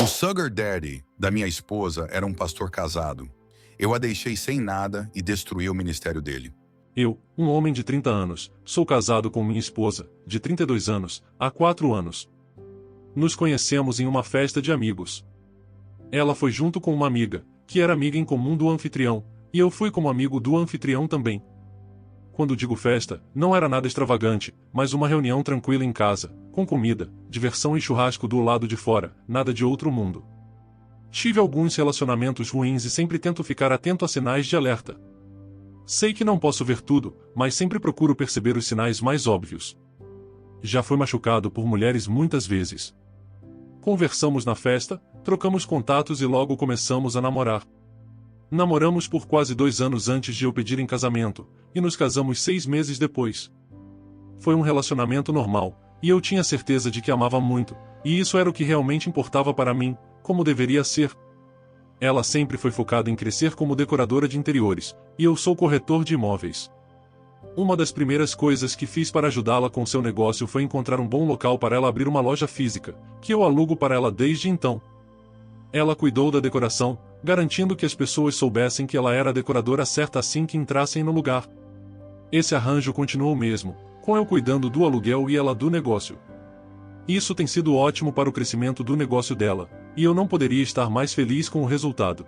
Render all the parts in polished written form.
O sugar daddy da minha esposa era um pastor casado. Eu a deixei sem nada e destruí o ministério dele. Eu, um homem de 30 anos, sou casado com minha esposa, de 32 anos, há 4 anos. Nos conhecemos em uma festa de amigos. Ela foi junto com uma amiga, que era amiga em comum do anfitrião, e eu fui como amigo do anfitrião também. Quando digo festa, não era nada extravagante, mas uma reunião tranquila em casa, com comida, diversão e churrasco do lado de fora, nada de outro mundo. Tive alguns relacionamentos ruins e sempre tento ficar atento a sinais de alerta. Sei que não posso ver tudo, mas sempre procuro perceber os sinais mais óbvios. Já fui machucado por mulheres muitas vezes. Conversamos na festa, trocamos contatos e logo começamos a namorar. Namoramos por quase 2 anos antes de eu pedir em casamento, e nos casamos 6 meses depois. Foi um relacionamento normal, e eu tinha certeza de que amava muito, e isso era o que realmente importava para mim, como deveria ser. Ela sempre foi focada em crescer como decoradora de interiores, e eu sou corretor de imóveis. Uma das primeiras coisas que fiz para ajudá-la com seu negócio foi encontrar um bom local para ela abrir uma loja física, que eu alugo para ela desde então. Ela cuidou da decoração, garantindo que as pessoas soubessem que ela era a decoradora certa assim que entrassem no lugar. Esse arranjo continuou mesmo, com eu cuidando do aluguel e ela do negócio. Isso tem sido ótimo para o crescimento do negócio dela, e eu não poderia estar mais feliz com o resultado.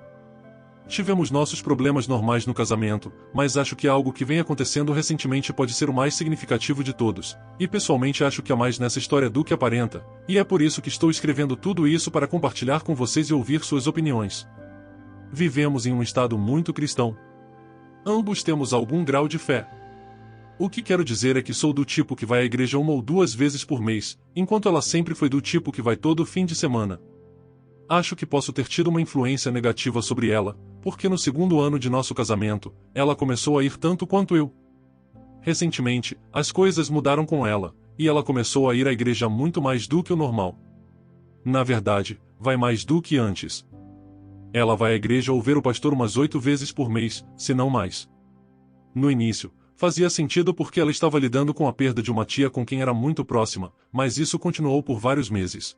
Tivemos nossos problemas normais no casamento, mas acho que algo que vem acontecendo recentemente pode ser o mais significativo de todos, e pessoalmente acho que há mais nessa história do que aparenta, e é por isso que estou escrevendo tudo isso para compartilhar com vocês e ouvir suas opiniões. Vivemos em um estado muito cristão. Ambos temos algum grau de fé. O que quero dizer é que sou do tipo que vai à igreja 1 ou 2 vezes por mês, enquanto ela sempre foi do tipo que vai todo fim de semana. Acho que posso ter tido uma influência negativa sobre ela, porque no 2º ano de nosso casamento, ela começou a ir tanto quanto eu. Recentemente, as coisas mudaram com ela, e ela começou a ir à igreja muito mais do que o normal. Na verdade, vai mais do que antes. Ela vai à igreja ou ver o pastor umas 8 vezes por mês, se não mais. No início, fazia sentido porque ela estava lidando com a perda de uma tia com quem era muito próxima, mas isso continuou por vários meses.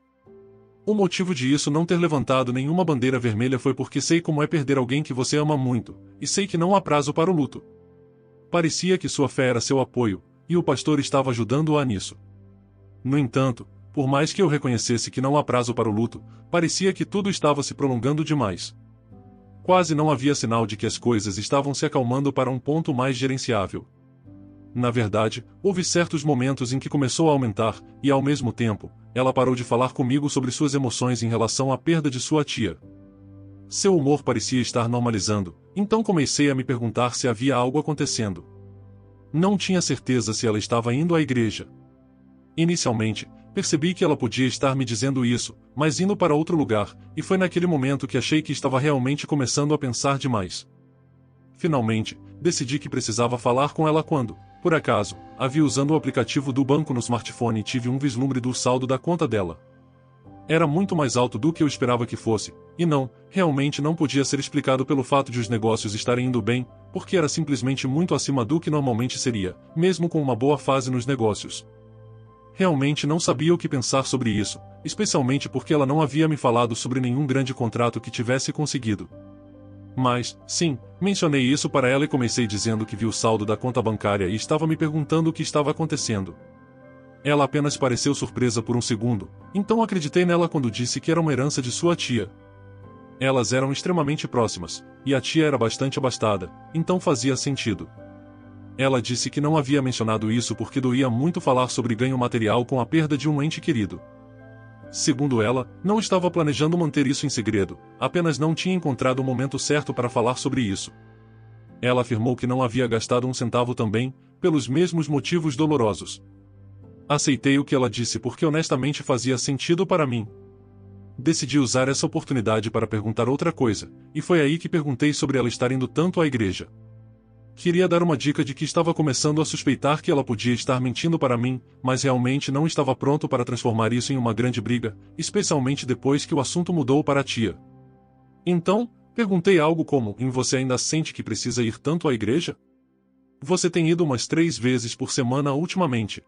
O motivo de isso não ter levantado nenhuma bandeira vermelha foi porque sei como é perder alguém que você ama muito, e sei que não há prazo para o luto. Parecia que sua fé era seu apoio, e o pastor estava ajudando-a nisso. No entanto, por mais que eu reconhecesse que não há prazo para o luto, parecia que tudo estava se prolongando demais. Quase não havia sinal de que as coisas estavam se acalmando para um ponto mais gerenciável. Na verdade, houve certos momentos em que começou a aumentar, e ao mesmo tempo, ela parou de falar comigo sobre suas emoções em relação à perda de sua tia. Seu humor parecia estar normalizando, então comecei a me perguntar se havia algo acontecendo. Não tinha certeza se ela estava indo à igreja. Inicialmente, percebi que ela podia estar me dizendo isso, mas indo para outro lugar, e foi naquele momento que achei que estava realmente começando a pensar demais. Finalmente, decidi que precisava falar com ela quando, por acaso, a vi usando o aplicativo do banco no smartphone e tive um vislumbre do saldo da conta dela. Era muito mais alto do que eu esperava que fosse, e não, realmente não podia ser explicado pelo fato de os negócios estarem indo bem, porque era simplesmente muito acima do que normalmente seria, mesmo com uma boa fase nos negócios. Realmente não sabia o que pensar sobre isso, especialmente porque ela não havia me falado sobre nenhum grande contrato que tivesse conseguido. Mas, sim, mencionei isso para ela e comecei dizendo que vi o saldo da conta bancária e estava me perguntando o que estava acontecendo. Ela apenas pareceu surpresa por um segundo, então acreditei nela quando disse que era uma herança de sua tia. Elas eram extremamente próximas, e a tia era bastante abastada, então fazia sentido. Ela disse que não havia mencionado isso porque doía muito falar sobre ganho material com a perda de um ente querido. Segundo ela, não estava planejando manter isso em segredo, apenas não tinha encontrado o momento certo para falar sobre isso. Ela afirmou que não havia gastado um centavo também, pelos mesmos motivos dolorosos. Aceitei o que ela disse porque honestamente fazia sentido para mim. Decidi usar essa oportunidade para perguntar outra coisa, e foi aí que perguntei sobre ela estar indo tanto à igreja. Queria dar uma dica de que estava começando a suspeitar que ela podia estar mentindo para mim, mas realmente não estava pronto para transformar isso em uma grande briga, especialmente depois que o assunto mudou para a tia. Então, perguntei algo como: você ainda sente que precisa ir tanto à igreja? Você tem ido umas 3 vezes por semana ultimamente.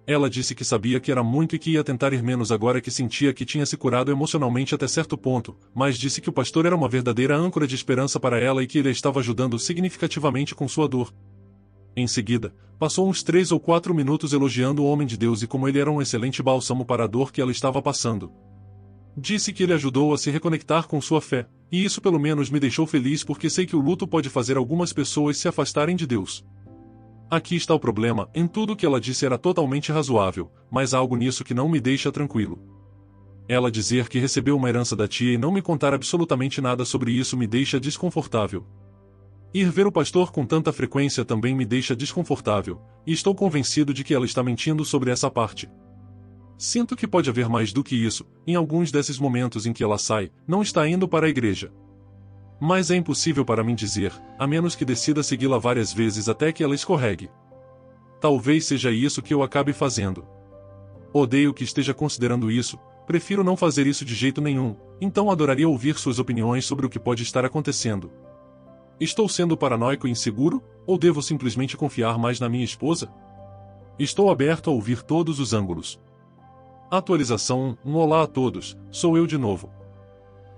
Ela disse que sabia que era muito e que ia tentar ir menos agora que sentia que tinha se curado emocionalmente até certo ponto, mas disse que o pastor era uma verdadeira âncora de esperança para ela e que ele a estava ajudando significativamente com sua dor. Em seguida, passou uns 3 ou 4 minutos elogiando o homem de Deus e como ele era um excelente bálsamo para a dor que ela estava passando. Disse que ele ajudou a se reconectar com sua fé, e isso pelo menos me deixou feliz porque sei que o luto pode fazer algumas pessoas se afastarem de Deus. Aqui está o problema, em tudo que ela disse era totalmente razoável, mas há algo nisso que não me deixa tranquilo. Ela dizer que recebeu uma herança da tia e não me contar absolutamente nada sobre isso me deixa desconfortável. Ir ver o pastor com tanta frequência também me deixa desconfortável, e estou convencido de que ela está mentindo sobre essa parte. Sinto que pode haver mais do que isso, em alguns desses momentos em que ela sai, não está indo para a igreja. Mas é impossível para mim dizer, a menos que decida segui-la várias vezes até que ela escorregue. Talvez seja isso que eu acabe fazendo. Odeio que esteja considerando isso, prefiro não fazer isso de jeito nenhum, então adoraria ouvir suas opiniões sobre o que pode estar acontecendo. Estou sendo paranoico e inseguro, ou devo simplesmente confiar mais na minha esposa? Estou aberto a ouvir todos os ângulos. Atualização 1. Olá a todos, sou eu de novo.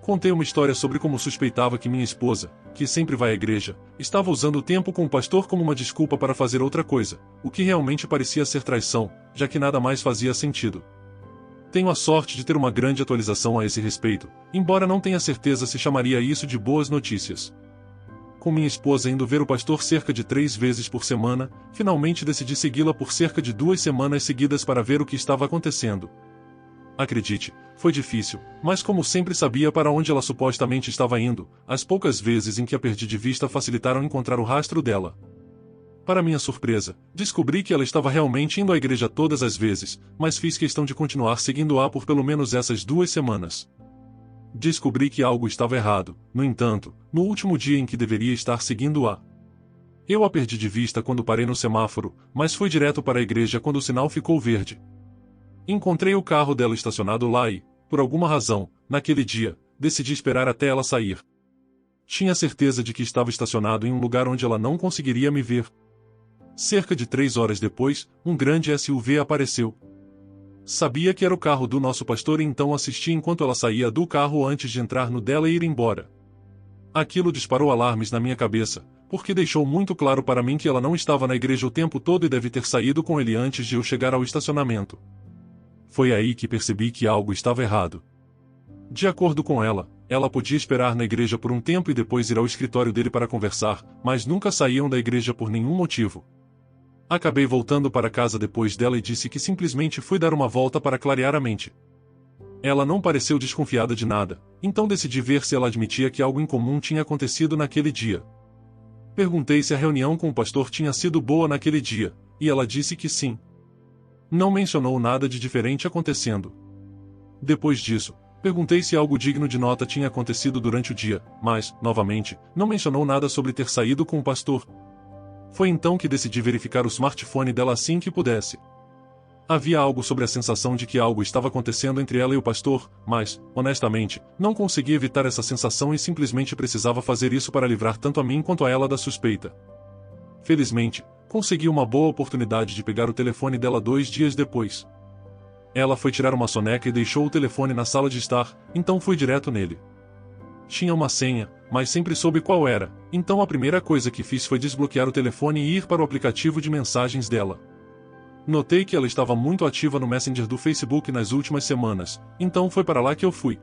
Contei uma história sobre como suspeitava que minha esposa, que sempre vai à igreja, estava usando o tempo com o pastor como uma desculpa para fazer outra coisa, o que realmente parecia ser traição, já que nada mais fazia sentido. Tenho a sorte de ter uma grande atualização a esse respeito, embora não tenha certeza se chamaria isso de boas notícias. Com minha esposa indo ver o pastor cerca de 3 vezes por semana, finalmente decidi segui-la por cerca de 2 semanas seguidas para ver o que estava acontecendo. Acredite, foi difícil, mas como sempre sabia para onde ela supostamente estava indo, as poucas vezes em que a perdi de vista facilitaram encontrar o rastro dela. Para minha surpresa, descobri que ela estava realmente indo à igreja todas as vezes, mas fiz questão de continuar seguindo-a por pelo menos essas 2 semanas. Descobri que algo estava errado, no entanto, no último dia em que deveria estar seguindo-a. Eu a perdi de vista quando parei no semáforo, mas fui direto para a igreja quando o sinal ficou verde. Encontrei o carro dela estacionado lá e, por alguma razão, naquele dia, decidi esperar até ela sair. Tinha certeza de que estava estacionado em um lugar onde ela não conseguiria me ver. Cerca de 3 horas depois, um grande SUV apareceu. Sabia que era o carro do nosso pastor e então assisti enquanto ela saía do carro antes de entrar no dela e ir embora. Aquilo disparou alarmes na minha cabeça, porque deixou muito claro para mim que ela não estava na igreja o tempo todo e deve ter saído com ele antes de eu chegar ao estacionamento. Foi aí que percebi que algo estava errado. De acordo com ela, ela podia esperar na igreja por um tempo e depois ir ao escritório dele para conversar, mas nunca saíam da igreja por nenhum motivo. Acabei voltando para casa depois dela e disse que simplesmente fui dar uma volta para clarear a mente. Ela não pareceu desconfiada de nada, então decidi ver se ela admitia que algo incomum tinha acontecido naquele dia. Perguntei se a reunião com o pastor tinha sido boa naquele dia, e ela disse que sim. Não mencionou nada de diferente acontecendo. Depois disso, perguntei se algo digno de nota tinha acontecido durante o dia, mas, novamente, não mencionou nada sobre ter saído com o pastor. Foi então que decidi verificar o smartphone dela assim que pudesse. Havia algo sobre a sensação de que algo estava acontecendo entre ela e o pastor, mas, honestamente, não consegui evitar essa sensação e simplesmente precisava fazer isso para livrar tanto a mim quanto a ela da suspeita. Felizmente, consegui uma boa oportunidade de pegar o telefone dela 2 dias depois. Ela foi tirar uma soneca e deixou o telefone na sala de estar, então fui direto nele. Tinha uma senha, mas sempre soube qual era, então a primeira coisa que fiz foi desbloquear o telefone e ir para o aplicativo de mensagens dela. Notei que ela estava muito ativa no Messenger do Facebook nas últimas semanas, então foi para lá que eu fui.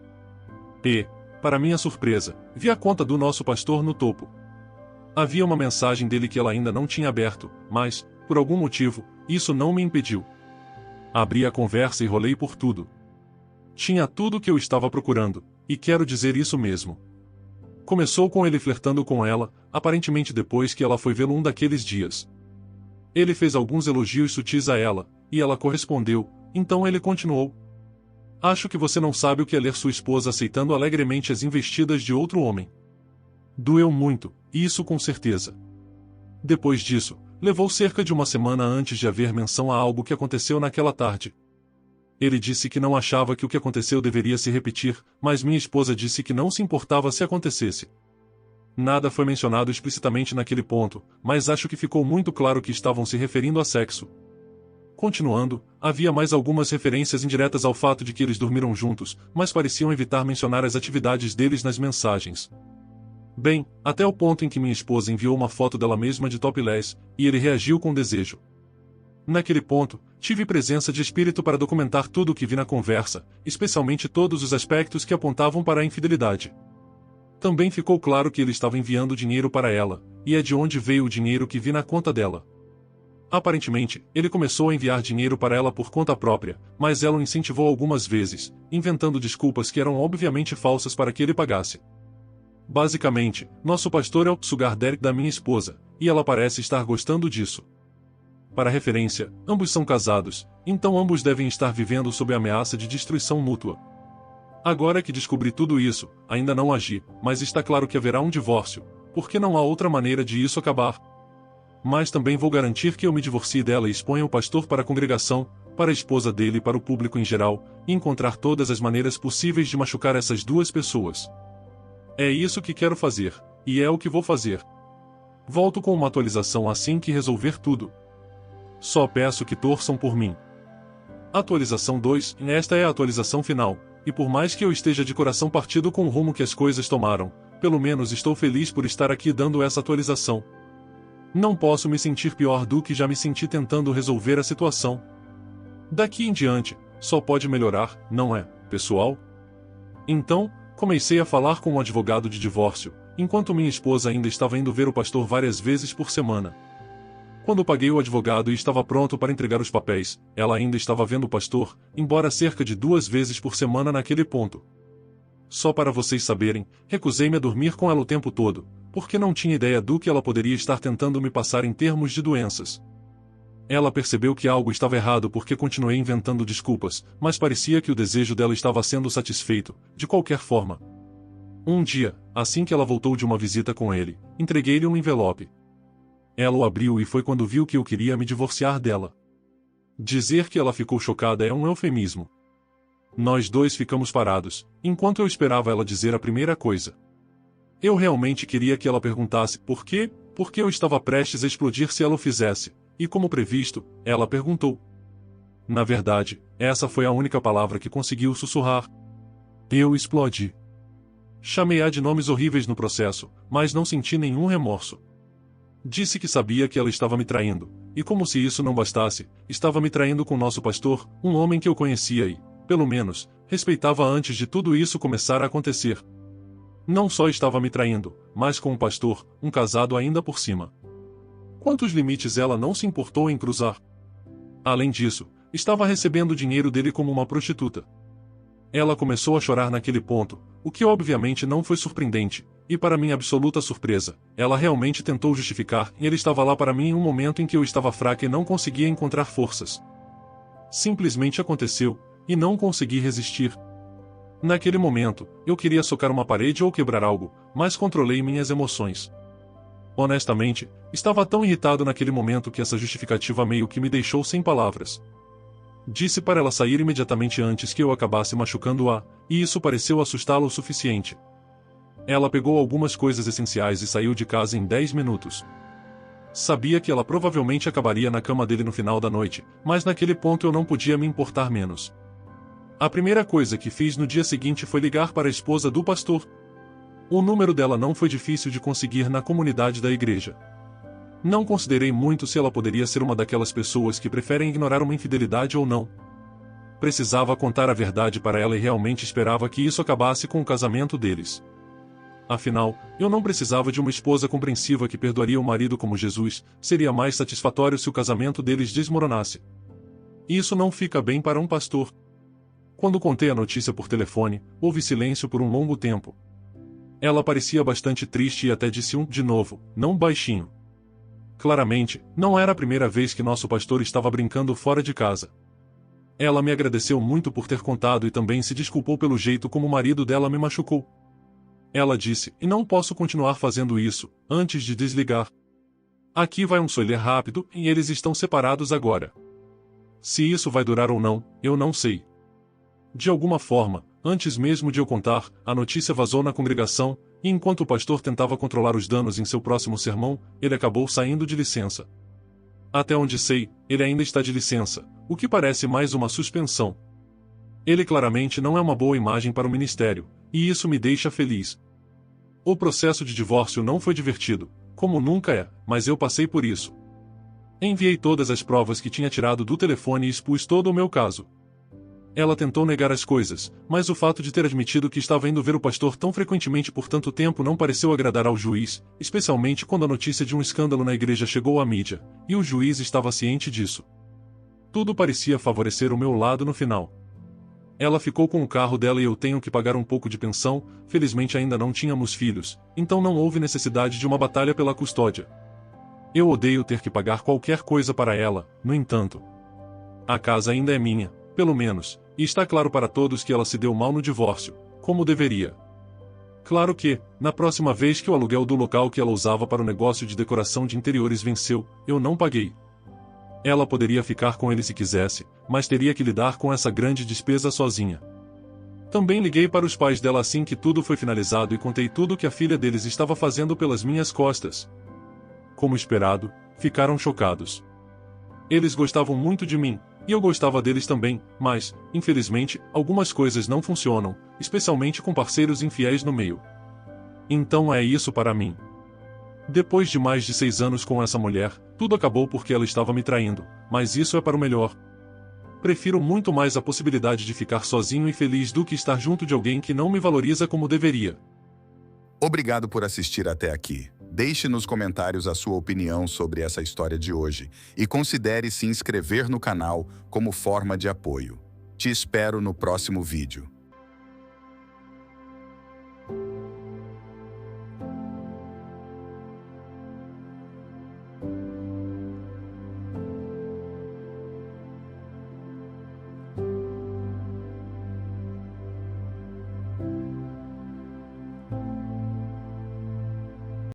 E, para minha surpresa, vi a conta do nosso pastor no topo. Havia uma mensagem dele que ela ainda não tinha aberto, mas, por algum motivo, isso não me impediu. Abri a conversa e rolei por tudo. Tinha tudo o que eu estava procurando, e quero dizer isso mesmo. Começou com ele flertando com ela, aparentemente depois que ela foi vê-lo um daqueles dias. Ele fez alguns elogios sutis a ela, e ela correspondeu, então ele continuou. Acho que você não sabe o que é ler sua esposa aceitando alegremente as investidas de outro homem. Doeu muito, isso com certeza. Depois disso, levou cerca de uma semana antes de haver menção a algo que aconteceu naquela tarde. Ele disse que não achava que o que aconteceu deveria se repetir, mas minha esposa disse que não se importava se acontecesse. Nada foi mencionado explicitamente naquele ponto, mas acho que ficou muito claro que estavam se referindo a sexo. Continuando, havia mais algumas referências indiretas ao fato de que eles dormiram juntos, mas pareciam evitar mencionar as atividades deles nas mensagens. Bem, até o ponto em que minha esposa enviou uma foto dela mesma de topless, e ele reagiu com desejo. Naquele ponto, tive presença de espírito para documentar tudo o que vi na conversa, especialmente todos os aspectos que apontavam para a infidelidade. Também ficou claro que ele estava enviando dinheiro para ela, e é de onde veio o dinheiro que vi na conta dela. Aparentemente, ele começou a enviar dinheiro para ela por conta própria, mas ela o incentivou algumas vezes, inventando desculpas que eram obviamente falsas para que ele pagasse. Basicamente, nosso pastor é o sugar daddy da minha esposa, e ela parece estar gostando disso. Para referência, ambos são casados, então ambos devem estar vivendo sob a ameaça de destruição mútua. Agora que descobri tudo isso, ainda não agi, mas está claro que haverá um divórcio, porque não há outra maneira de isso acabar. Mas também vou garantir que eu me divorcie dela e exponha o pastor para a congregação, para a esposa dele e para o público em geral, e encontrar todas as maneiras possíveis de machucar essas duas pessoas. É isso que quero fazer, e é o que vou fazer. Volto com uma atualização assim que resolver tudo. Só peço que torçam por mim. Atualização 2, esta é a atualização final, e por mais que eu esteja de coração partido com o rumo que as coisas tomaram, pelo menos estou feliz por estar aqui dando essa atualização. Não posso me sentir pior do que já me senti tentando resolver a situação. Daqui em diante, só pode melhorar, não é, pessoal? Então, comecei a falar com um advogado de divórcio, enquanto minha esposa ainda estava indo ver o pastor várias vezes por semana. Quando paguei o advogado e estava pronto para entregar os papéis, ela ainda estava vendo o pastor, embora cerca de 2 vezes por semana naquele ponto. Só para vocês saberem, recusei-me a dormir com ela o tempo todo, porque não tinha ideia do que ela poderia estar tentando me passar em termos de doenças. Ela percebeu que algo estava errado porque continuei inventando desculpas, mas parecia que o desejo dela estava sendo satisfeito, de qualquer forma. Um dia, assim que ela voltou de uma visita com ele, entreguei-lhe um envelope. Ela o abriu e foi quando viu que eu queria me divorciar dela. Dizer que ela ficou chocada é um eufemismo. Nós dois ficamos parados, enquanto eu esperava ela dizer a primeira coisa. Eu realmente queria que ela perguntasse por quê, porque eu estava prestes a explodir se ela o fizesse, e como previsto, ela perguntou. Na verdade, essa foi a única palavra que conseguiu sussurrar. Eu explodi. Chamei-a de nomes horríveis no processo, mas não senti nenhum remorso. Disse que sabia que ela estava me traindo, e como se isso não bastasse, estava me traindo com nosso pastor, um homem que eu conhecia e, pelo menos, respeitava antes de tudo isso começar a acontecer. Não só estava me traindo, mas com um pastor, um casado ainda por cima. Quantos limites ela não se importou em cruzar? Além disso, estava recebendo dinheiro dele como uma prostituta. Ela começou a chorar naquele ponto, o que obviamente não foi surpreendente, e para minha absoluta surpresa, ela realmente tentou justificar e ele estava lá para mim em um momento em que eu estava fraca e não conseguia encontrar forças. Simplesmente aconteceu, e não consegui resistir. Naquele momento, eu queria socar uma parede ou quebrar algo, mas controlei minhas emoções. Honestamente, estava tão irritado naquele momento que essa justificativa meio que me deixou sem palavras. Disse para ela sair imediatamente antes que eu acabasse machucando-a, e isso pareceu assustá-la o suficiente. Ela pegou algumas coisas essenciais e saiu de casa em 10 minutos. Sabia que ela provavelmente acabaria na cama dele no final da noite, mas naquele ponto eu não podia me importar menos. A primeira coisa que fiz no dia seguinte foi ligar para a esposa do pastor. O número dela não foi difícil de conseguir na comunidade da igreja. Não considerei muito se ela poderia ser uma daquelas pessoas que preferem ignorar uma infidelidade ou não. Precisava contar a verdade para ela e realmente esperava que isso acabasse com o casamento deles. Afinal, eu não precisava de uma esposa compreensiva que perdoaria o marido como Jesus, seria mais satisfatório se o casamento deles desmoronasse. Isso não fica bem para um pastor. Quando contei a notícia por telefone, houve silêncio por um longo tempo. Ela parecia bastante triste e até disse de novo, não baixinho. Claramente, não era a primeira vez que nosso pastor estava brincando fora de casa. Ela me agradeceu muito por ter contado e também se desculpou pelo jeito como o marido dela me machucou. Ela disse, e não posso continuar fazendo isso, antes de desligar. Aqui vai um spoiler rápido, e eles estão separados agora. Se isso vai durar ou não, eu não sei. De alguma forma, antes mesmo de eu contar, a notícia vazou na congregação, e enquanto o pastor tentava controlar os danos em seu próximo sermão, ele acabou saindo de licença. Até onde sei, ele ainda está de licença, o que parece mais uma suspensão. Ele claramente não é uma boa imagem para o ministério, e isso me deixa feliz. O processo de divórcio não foi divertido, como nunca é, mas eu passei por isso. Enviei todas as provas que tinha tirado do telefone e expus todo o meu caso. Ela tentou negar as coisas, mas o fato de ter admitido que estava indo ver o pastor tão frequentemente por tanto tempo não pareceu agradar ao juiz, especialmente quando a notícia de um escândalo na igreja chegou à mídia, e o juiz estava ciente disso. Tudo parecia favorecer o meu lado no final. Ela ficou com o carro dela e eu tenho que pagar um pouco de pensão, felizmente ainda não tínhamos filhos, então não houve necessidade de uma batalha pela custódia. Eu odeio ter que pagar qualquer coisa para ela, no entanto. A casa ainda é minha, pelo menos, e está claro para todos que ela se deu mal no divórcio, como deveria. Claro que, na próxima vez que o aluguel do local que ela usava para o negócio de decoração de interiores venceu, eu não paguei. Ela poderia ficar com ele se quisesse, mas teria que lidar com essa grande despesa sozinha. Também liguei para os pais dela assim que tudo foi finalizado e contei tudo o que a filha deles estava fazendo pelas minhas costas. Como esperado, ficaram chocados. Eles gostavam muito de mim, e eu gostava deles também, mas, infelizmente, algumas coisas não funcionam, especialmente com parceiros infiéis no meio. Então é isso para mim. Depois de mais de 6 anos com essa mulher, tudo acabou porque ela estava me traindo, mas isso é para o melhor. Prefiro muito mais a possibilidade de ficar sozinho e feliz do que estar junto de alguém que não me valoriza como deveria. Obrigado por assistir até aqui. Deixe nos comentários a sua opinião sobre essa história de hoje e considere se inscrever no canal como forma de apoio. Te espero no próximo vídeo.